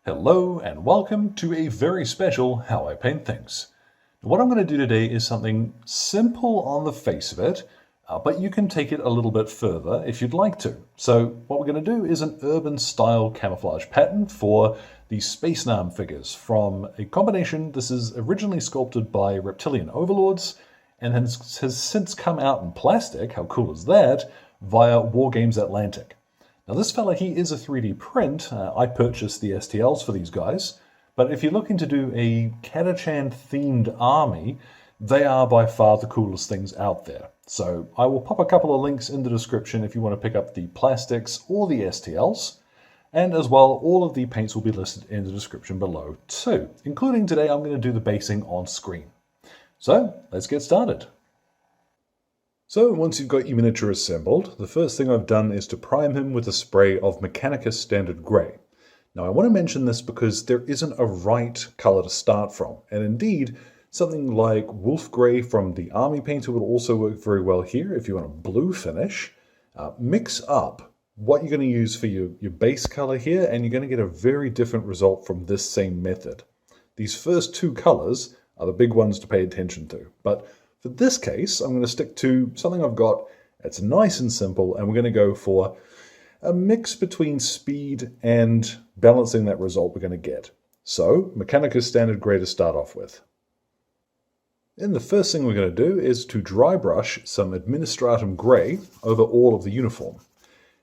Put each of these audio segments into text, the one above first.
Hello and welcome to a very special How I Paint Things. What I'm going to do today is something simple on the face of it, but you can take it a little bit further if you'd like to. So what we're going to do is an urban style camouflage pattern for the Spacenam figures from a combination. This is originally sculpted by Reptilian Overlords and has since come out in plastic, how cool is that, via Wargames Atlantic. Now this fella, he is a 3D print. I purchased the STLs for these guys, but if you're looking to do a Catachan themed army, they are by far the coolest things out there. So I will pop a couple of links in the description if you want to pick up the plastics or the STLs, and as well all of the paints will be listed in the description below too, including today I'm going to do the basing on screen. So let's get started. So once you've got your miniature assembled, the first thing I've done is to prime him with a spray of Mechanicus Standard Grey. Now I want to mention this because there isn't a right colour to start from, and indeed something like Wolf Grey from the Army Painter would also work very well here if you want a blue finish. Mix up what you're going to use for your base colour here, and you're going to get a very different result from this same method. These first two colours are the big ones to pay attention to, but for this case, I'm going to stick to something I've got that's nice and simple, and we're going to go for a mix between speed and balancing that result we're going to get. So, Mechanicus Standard Grey to start off with. Then the first thing we're going to do is to dry brush some Administratum Grey over all of the uniform.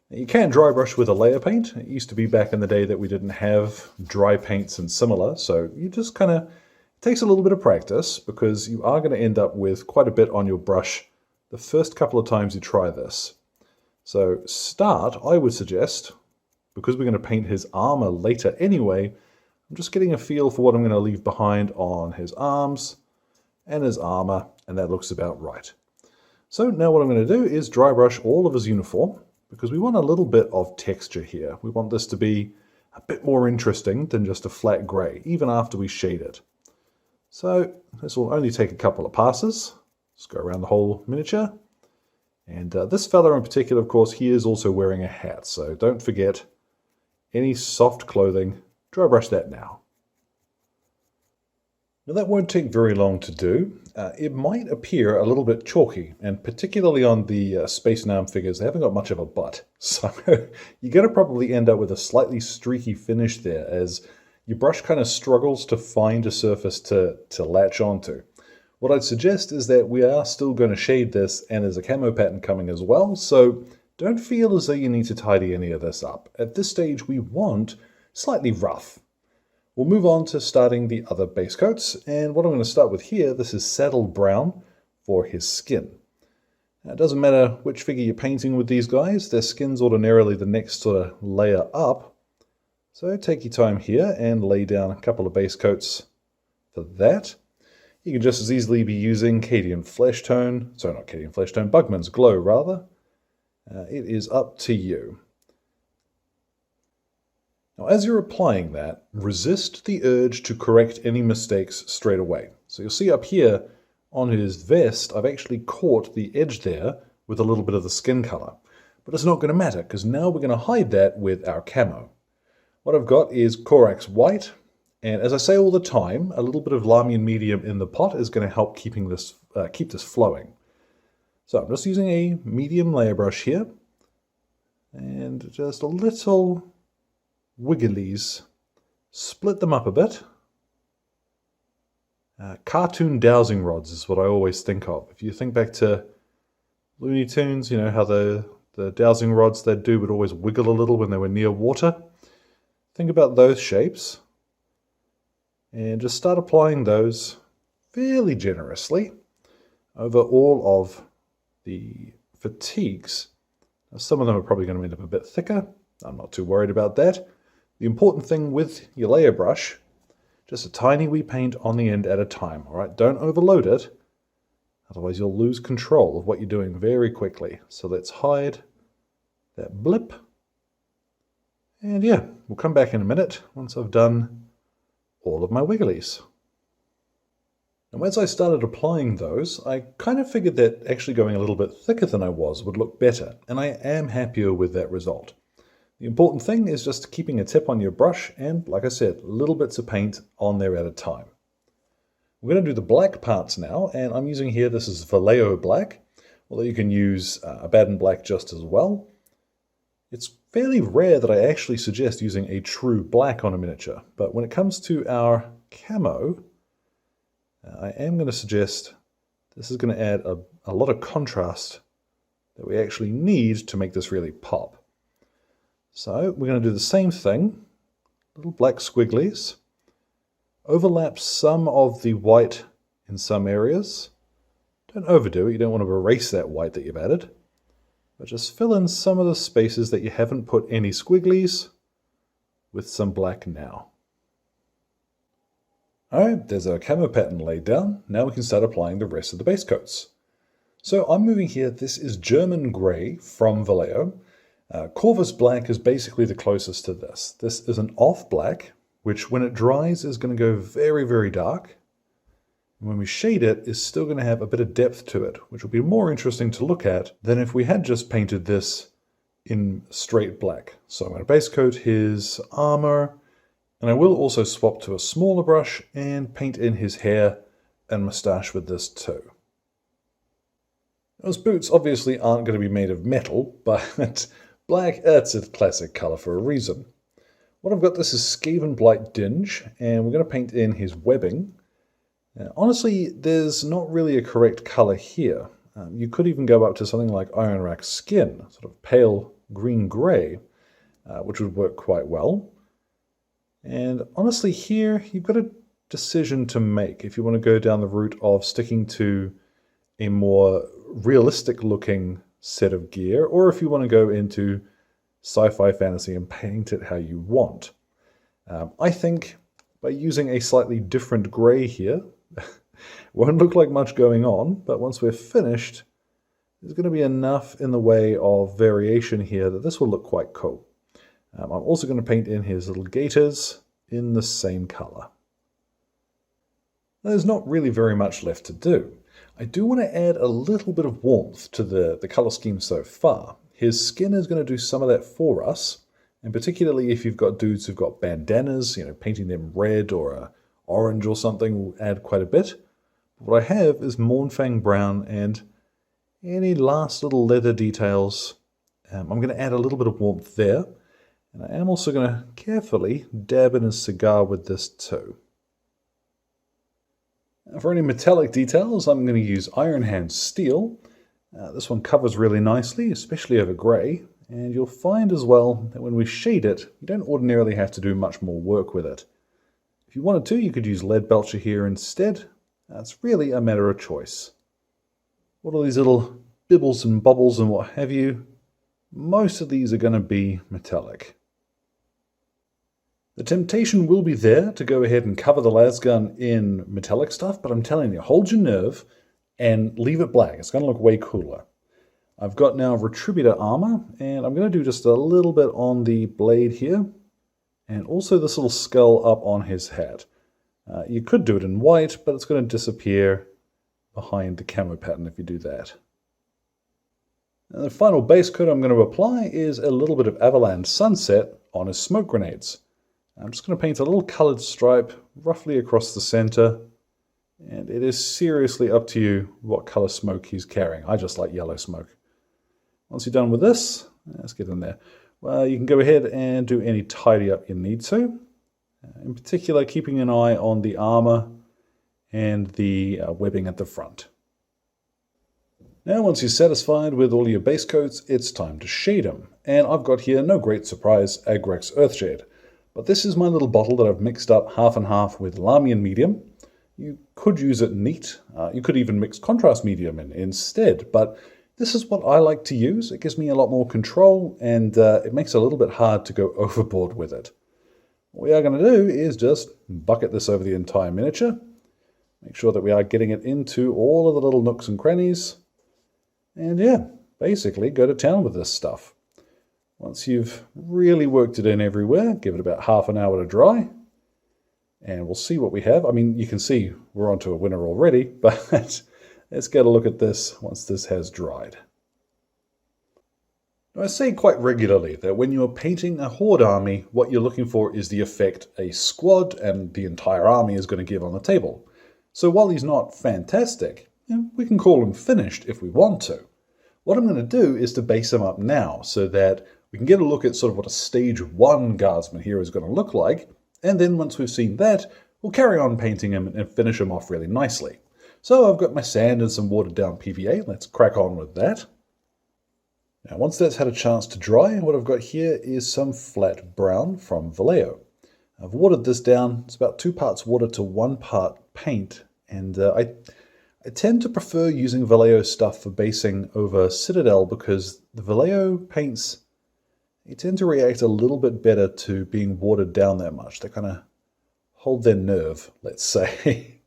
Now, you can dry brush with a layer paint. It used to be back in the day that we didn't have dry paints and similar, so you just kind of takes a little bit of practice because you are going to end up with quite a bit on your brush the first couple of times you try this. So start, I would suggest, because we're going to paint his armor later anyway, I'm just getting a feel for what I'm going to leave behind on his arms and his armor, and that looks about right. So now what I'm going to do is dry brush all of his uniform because we want a little bit of texture here. We want this to be a bit more interesting than just a flat gray, even after we shade it. So this will only take a couple of passes. Just go around the whole miniature. And this fella in particular, of course, he is also wearing a hat. So don't forget any soft clothing. Dry brush that now. Now that won't take very long to do. It might appear a little bit chalky, and particularly on the Spacenam figures, they haven't got much of a butt. So you're going to probably end up with a slightly streaky finish there as your brush kind of struggles to find a surface to latch onto. What I'd suggest is that we are still going to shade this, and there's a camo pattern coming as well, so don't feel as though you need to tidy any of this up. At this stage we want slightly rough. We'll move on to starting the other base coats, and what I'm going to start with here, this is saddle brown for his skin. Now, it doesn't matter which figure you're painting with these guys, their skin's ordinarily the next sort of layer up. So take your time here and lay down a couple of base coats for that. You can just as easily be using Cadian Flesh Tone, sorry not Cadian Flesh Tone, Bugman's Glow rather. It is up to you. Now as you're applying that, resist the urge to correct any mistakes straight away. So you'll see up here on his vest, I've actually caught the edge there with a little bit of the skin color. But it's not going to matter because now we're going to hide that with our camo. What I've got is Corax white, and as I say all the time, a little bit of Lamian medium in the pot is going to help keep this flowing. So I'm just using a medium layer brush here, and just a little wigglies. Split them up a bit. Cartoon dowsing rods is what I always think of. If you think back to Looney Tunes, you know how the dowsing rods they'd do would always wiggle a little when they were near water. Think about those shapes and just start applying those fairly generously over all of the fatigues. Now, some of them are probably going to end up a bit thicker. I'm not too worried about that. The important thing with your layer brush, just a tiny wee paint on the end at a time. All right, don't overload it, otherwise you'll lose control of what you're doing very quickly. So let's hide that blip. And yeah, we'll come back in a minute once I've done all of my wigglies. And as I started applying those, I kind of figured that actually going a little bit thicker than I was would look better, and I am happier with that result. The important thing is just keeping a tip on your brush and, like I said, little bits of paint on there at a time. We're going to do the black parts now, and I'm using here, this is Vallejo black, although you can use Abaddon black just as well. It's fairly rare that I actually suggest using a true black on a miniature, but when it comes to our camo, I am going to suggest this is going to add a lot of contrast that we actually need to make this really pop. So we're going to do the same thing, little black squigglies, overlap some of the white in some areas. Don't overdo it, you don't want to erase that white that you've added, but just fill in some of the spaces that you haven't put any squigglies with some black now. Alright, there's our camo pattern laid down. Now we can start applying the rest of the base coats. So I'm moving here, this is German Grey from Vallejo. Corvus Black is basically the closest to this. This is an off black, which when it dries is going to go very, very dark. And when we shade it, it's still going to have a bit of depth to it, which will be more interesting to look at than if we had just painted this in straight black. So I'm going to base coat his armor, and I will also swap to a smaller brush and paint in his hair and mustache with this too. Those boots obviously aren't going to be made of metal, but black, that's a classic color for a reason. What I've got, this is Skavenblight Dinge, and we're going to paint in his webbing. Now, honestly, there's not really a correct color here. You could even go up to something like Ironrack Skin, sort of pale green-gray, which would work quite well. And honestly here, you've got a decision to make if you want to go down the route of sticking to a more realistic-looking set of gear, or if you want to go into sci-fi fantasy and paint it how you want. I think by using a slightly different grey here, won't look like much going on, but once we're finished, there's going to be enough in the way of variation here that this will look quite cool. I'm also going to paint in his little gaiters in the same colour. There's not really very much left to do. I do want to add a little bit of warmth to the colour scheme so far. His skin is going to do some of that for us, and particularly if you've got dudes who've got bandanas, painting them red or orange or something will add quite a bit. But what I have is Mournfang brown and any last little leather details. I'm going to add a little bit of warmth there, and I am also going to carefully dab in his cigar with this too. For any metallic details, I'm going to use Iron Hand Steel. This one covers really nicely, especially over grey, and you'll find as well that when we shade it, you don't ordinarily have to do much more work with it. If you wanted to, you could use Lead Belcher here instead. It's really a matter of choice. What are these little bibbles and bubbles and what have you? Most of these are going to be metallic. The temptation will be there to go ahead and cover the lasgun in metallic stuff, but I'm telling you, hold your nerve and leave it black. It's going to look way cooler. I've got now Retributor armor, and I'm going to do just a little bit on the blade here, and also this little skull up on his hat. You could do it in white, but it's going to disappear behind the camo pattern if you do that. And the final base coat I'm going to apply is a little bit of Avalanche Sunset on his smoke grenades. I'm just going to paint a little colored stripe roughly across the center, and it is seriously up to you what color smoke he's carrying. I just like yellow smoke. Once you're done with this, let's get in there. Well, you can go ahead and do any tidy up you need to. In particular, keeping an eye on the armor and the webbing at the front. Now, once you're satisfied with all your base coats, it's time to shade them. And I've got here, no great surprise, Agrax Earthshade. But this is my little bottle that I've mixed up half and half with Lamian Medium. You could use it neat. You could even mix Contrast Medium in instead. But this is what I like to use. It gives me a lot more control, and it makes it a little bit hard to go overboard with it. What we are going to do is just bucket this over the entire miniature. Make sure that we are getting it into all of the little nooks and crannies. And yeah, basically go to town with this stuff. Once you've really worked it in everywhere, give it about half an hour to dry. And we'll see what we have. I mean, you can see we're onto a winner already, but let's get a look at this once this has dried. Now, I say quite regularly that when you're painting a horde army, what you're looking for is the effect a squad and the entire army is going to give on the table. So while he's not fantastic, we can call him finished if we want to. What I'm going to do is to base him up now so that we can get a look at sort of what a stage 1 guardsman here is going to look like, and then once we've seen that, we'll carry on painting him and finish him off really nicely. So I've got my sand and some watered down PVA. Let's crack on with that. Now once that's had a chance to dry, what I've got here is some flat brown from Vallejo. I've watered this down. It's about 2 parts water to 1 part paint, and I tend to prefer using Vallejo stuff for basing over Citadel because the Vallejo paints, they tend to react a little bit better to being watered down that much. They kind of hold their nerve, let's say.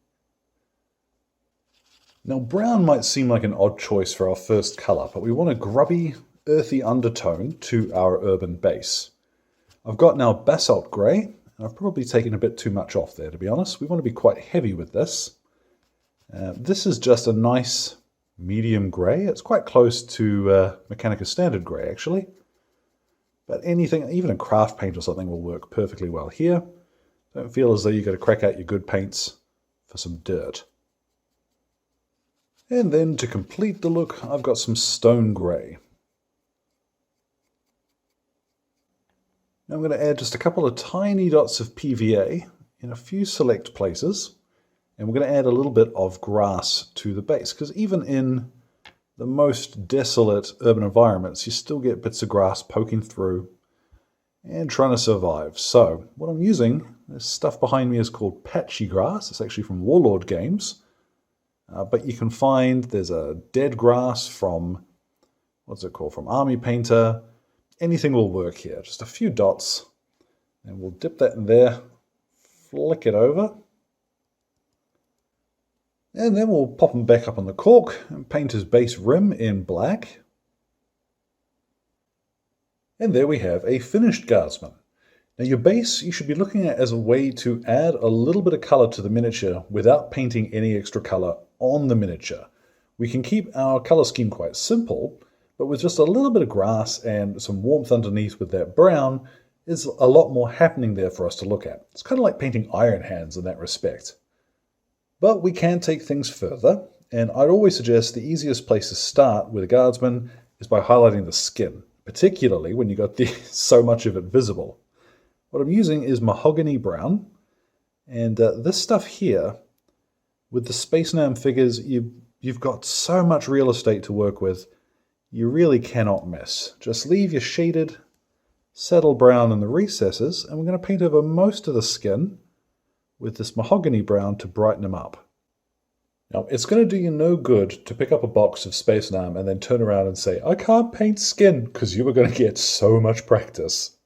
Now brown might seem like an odd choice for our first color, but we want a grubby, earthy undertone to our urban base. I've got now Basalt Grey. I've probably taken a bit too much off there, to be honest. We want to be quite heavy with this. This is just a nice medium grey. It's quite close to Mechanicus standard grey, actually. But anything, even a craft paint or something, will work perfectly well here. Don't feel as though you've got to crack out your good paints for some dirt. And then to complete the look, I've got some stone grey. Now I'm going to add just a couple of tiny dots of PVA in a few select places. And we're going to add a little bit of grass to the base, because even in the most desolate urban environments, you still get bits of grass poking through and trying to survive. So what I'm using, this stuff behind me is called patchy grass. It's actually from Warlord Games. But you can find, there's a dead grass from, what's it called, from Army Painter. Anything will work here. Just a few dots. And we'll dip that in there, flick it over. And then we'll pop him back up on the cork and paint his base rim in black. And there we have a finished guardsman. Now your base you should be looking at as a way to add a little bit of color to the miniature without painting any extra color on the miniature. We can keep our color scheme quite simple, but with just a little bit of grass and some warmth underneath with that brown, there's a lot more happening there for us to look at. It's kind of like painting Iron Hands in that respect. But we can take things further, and I'd always suggest the easiest place to start with a guardsman is by highlighting the skin, particularly when you've got so much of it visible. What I'm using is mahogany brown, and this stuff here, with the Spacenam figures, you've got so much real estate to work with, you really cannot miss. Just leave your shaded, settle brown in the recesses, and we're going to paint over most of the skin with this mahogany brown to brighten them up. Now, it's going to do you no good to pick up a box of Spacenam and then turn around and say, I can't paint skin, because you are going to get so much practice.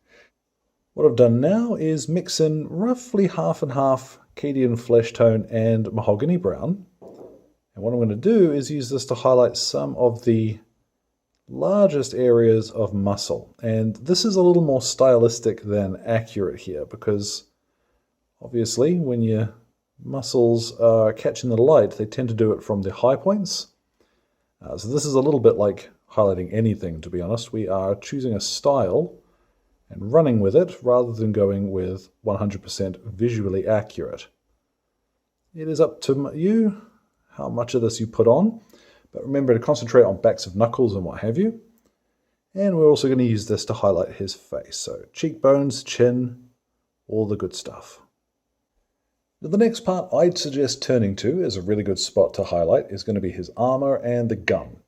What I've done now is mix in roughly half and half Cadian flesh tone and mahogany brown. And what I'm going to do is use this to highlight some of the largest areas of muscle. And this is a little more stylistic than accurate here, because obviously when your muscles are catching the light, they tend to do it from the high points. So this is a little bit like highlighting anything, to be honest. We are choosing a style and running with it rather than going with 100% visually accurate. It is up to you how much of this you put on, but remember to concentrate on backs of knuckles and what have you. And we're also going to use this to highlight his face. So cheekbones, chin, all the good stuff. Now, the next part I'd suggest turning to as a really good spot to highlight is going to be his armor and the gun.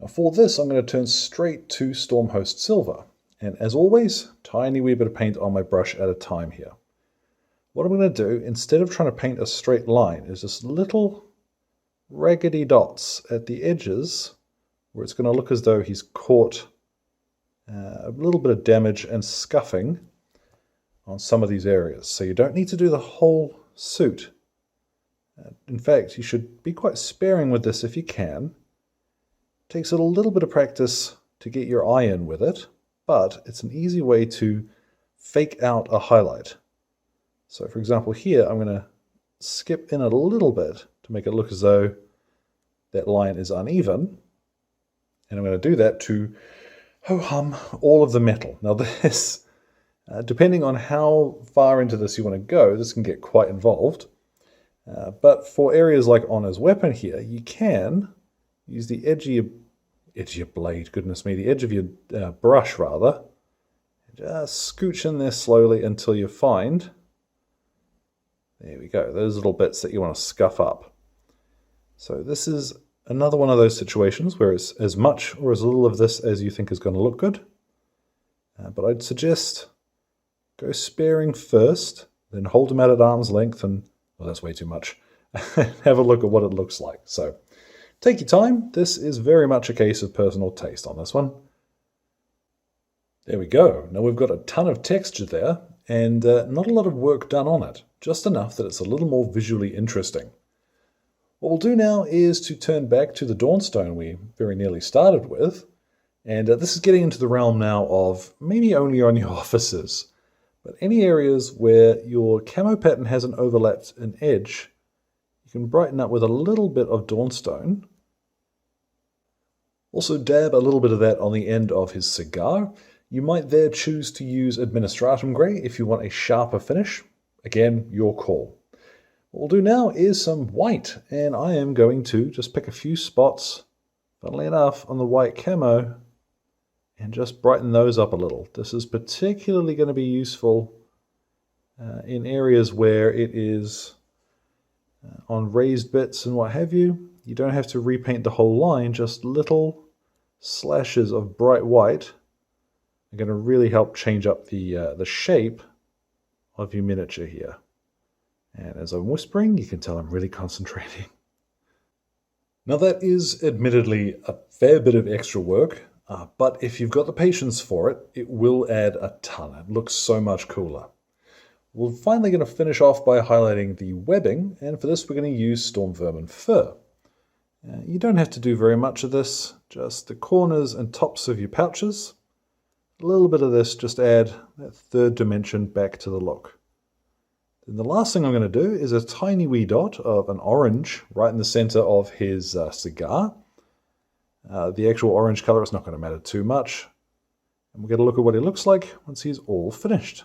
Now for this, I'm going to turn straight to Stormhost Silver. And as always, tiny wee bit of paint on my brush at a time here. What I'm going to do, instead of trying to paint a straight line, is just little raggedy dots at the edges where it's going to look as though he's caught a little bit of damage and scuffing on some of these areas. So you don't need to do the whole suit. In fact, you should be quite sparing with this if you can. It takes a little bit of practice to get your eye in with it, but it's an easy way to fake out a highlight. So for example here, I'm going to skip in a little bit to make it look as though that line is uneven. And I'm going to do that to ho-hum, all of the metal. Now this, depending on how far into this you want to go, this can get quite involved. But for areas like Honor's weapon here, you can use the edge of your blade, goodness me, the edge of your brush rather. Just scooch in there slowly until you find, there we go, those little bits that you want to scuff up. So this is another one of those situations where it's as much or as little of this as you think is going to look good. But I'd suggest go sparing first, then hold them out at arm's length and, well, that's way too much. Have a look at what it looks like. So take your time. This is very much a case of personal taste on this one. There we go. Now we've got a ton of texture there and not a lot of work done on it, just enough that it's a little more visually interesting. What we'll do now is to turn back to the Dawnstone we very nearly started with, and this is getting into the realm now of maybe only on your offices, but any areas where your camo pattern hasn't overlapped an edge, you can brighten up with a little bit of Dawnstone. Also dab a little bit of that on the end of his cigar. You might there choose to use Administratum Grey if you want a sharper finish. Again, your call. What we'll do now is some white, and I am going to just pick a few spots, funnily enough, on the white camo, and just brighten those up a little. This is particularly going to be useful in areas where it is on raised bits and what have you. You don't have to repaint the whole line, just little slashes of bright white are going to really help change up the shape of your miniature here. And as I'm whispering, you can tell I'm really concentrating. Now that is admittedly a fair bit of extra work, but if you've got the patience for it, it will add a ton. It looks so much cooler. We're finally going to finish off by highlighting the webbing, and for this we're going to use Storm Vermin fur. You don't have to do very much of this, just the corners and tops of your pouches. A little bit of this, just add that third dimension back to the look. Then the last thing I'm going to do is a tiny wee dot of an orange right in the center of his cigar. The actual orange color is not going to matter too much. And we'll get a look at what he looks like once he's all finished.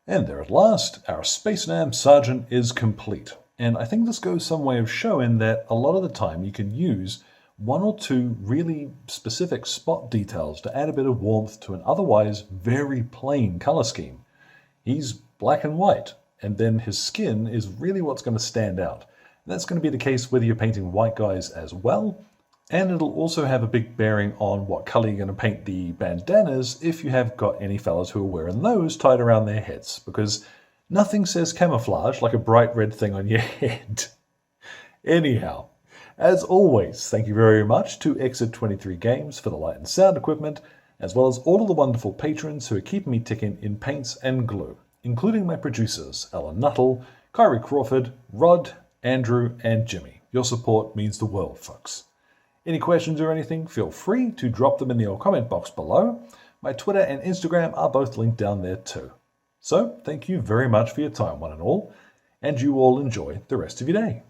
And there at last, our Spacenam Sergeant is complete. And I think this goes some way of showing that a lot of the time you can use one or two really specific spot details to add a bit of warmth to an otherwise very plain color scheme. He's black and white, and then his skin is really what's going to stand out. And that's going to be the case whether you're painting white guys as well, and it'll also have a big bearing on what color you're going to paint the bandanas if you have got any fellas who are wearing those tied around their heads, because nothing says camouflage like a bright red thing on your head. Anyhow, as always, thank you very much to Exit 23 Games for the light and sound equipment, as well as all of the wonderful patrons who are keeping me ticking in paints and glue, including my producers, Alan Nuttall, Kyrie Crawford, Rod, Andrew, and Jimmy. Your support means the world, folks. Any questions or anything, feel free to drop them in the old comment box below. My Twitter and Instagram are both linked down there too. So, thank you very much for your time, one and all, and you all enjoy the rest of your day.